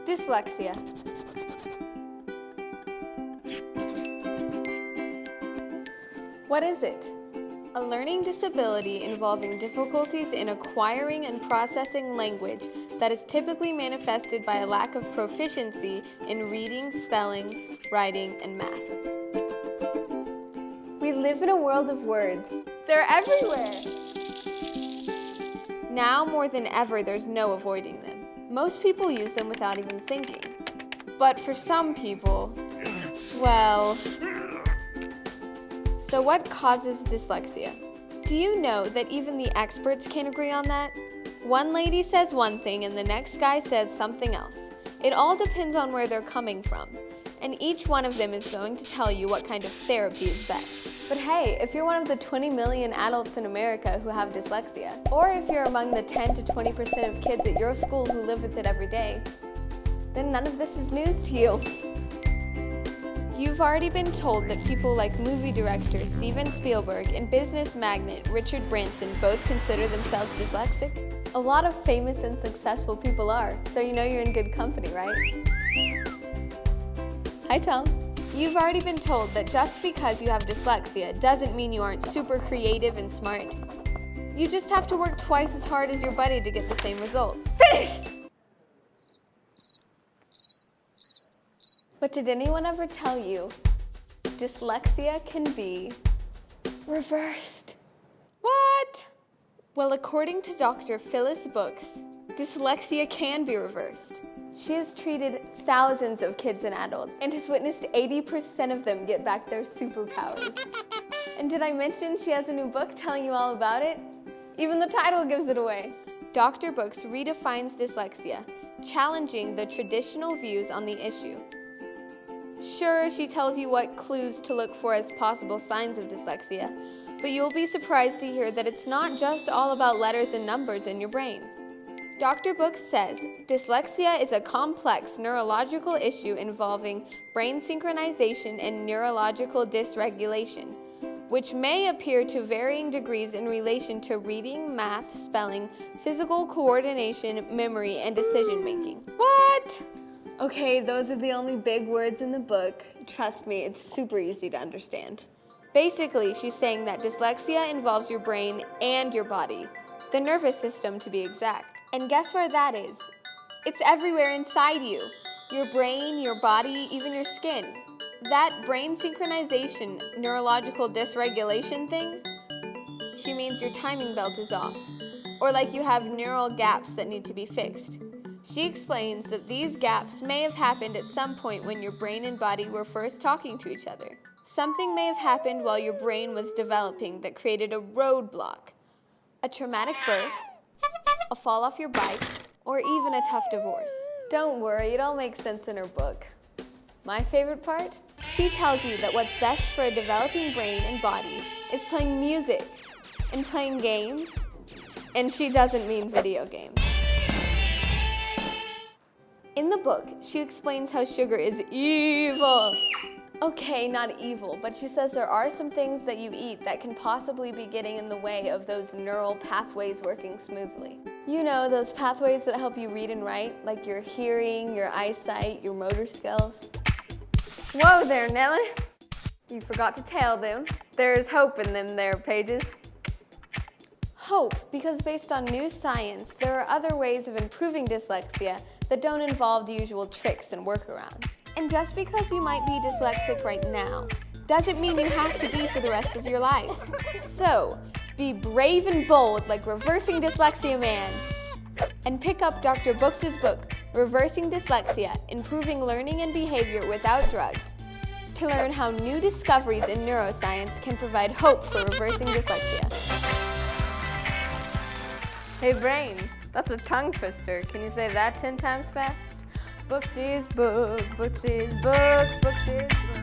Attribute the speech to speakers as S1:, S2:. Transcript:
S1: Dyslexia. What is it? A learning disability involving difficulties in acquiring and processing language that is typically manifested by a lack of proficiency in reading, spelling, writing, and math. We live in a world of words. They're everywhere. Now more than ever, there's no avoiding them. Most people use them without even thinking. But for some people, well... So what causes dyslexia? Do you know that even the experts can't agree on that? One lady says one thing and the next guy says something else. It all depends on where they're coming from, and each one of them is going to tell you what kind of therapy is best. But hey, if you're one of the 20 million adults in America who have dyslexia, or if you're among the 10 to 20% of kids at your school who live with it every day, then none of this is news to you. You've already been told that people like movie director Steven Spielberg and business magnate Richard Branson both consider themselves dyslexic. A lot of famous and successful people are, so you know you're in good company, right? Hi, Tom. You've already been told that just because you have dyslexia doesn't mean you aren't super creative and smart. You just have to work twice as hard as your buddy to get the same result. Finished! But did anyone ever tell you dyslexia can be reversed? What? Well, according to Dr. Phyllis Books, dyslexia can be reversed. She has treated thousands of kids and adults and has witnessed 80% of them get back their superpowers. And did I mention she has a new book telling you all about it? Even the title gives it away. Dr. Books redefines dyslexia, challenging the traditional views on the issue. Sure, she tells you what clues to look for as possible signs of dyslexia, but you'll be surprised to hear that it's not just all about letters and numbers in your brain. Dr. Books says dyslexia is a complex neurological issue involving brain synchronization and neurological dysregulation, which may appear to varying degrees in relation to reading, math, spelling, physical coordination, memory, and decision-making. What? Okay, those are the only big words in the book. Trust me, it's super easy to understand. Basically, she's saying that dyslexia involves your brain and your body, the nervous system to be exact. And guess where that is? It's everywhere inside you. Your brain, your body, even your skin. That brain synchronization, neurological dysregulation thing, she means your timing belt is off, or like you have neural gaps that need to be fixed. She explains that these gaps may have happened at some point when your brain and body were first talking to each other. Something may have happened while your brain was developing that created a roadblock, a traumatic birth, a fall off your bike, or even a tough divorce. Don't worry, it all makes sense in her book. My favorite part? She tells you that what's best for a developing brain and body is playing music and playing games, and she doesn't mean video games. In the book, she explains how sugar is evil. Okay, not evil, but she says there are some things that you eat that can possibly be getting in the way of those neural pathways working smoothly. You know, those pathways that help you read and write, like your hearing, your eyesight, your motor skills. Whoa there, Nellie. You forgot to tell them. There's hope in them there pages. Hope, because based on new science, there are other ways of improving dyslexia that don't involve the usual tricks and workarounds. And just because you might be dyslexic right now, doesn't mean you have to be for the rest of your life. So, be brave and bold like Reversing Dyslexia Man. And pick up Dr. Books' book, Reversing Dyslexia, Improving Learning and Behavior Without Drugs, to learn how new discoveries in neuroscience can provide hope for reversing dyslexia. Hey brain, that's a tongue twister. Can you say that 10 times fast? Books is book, books is book, books is book.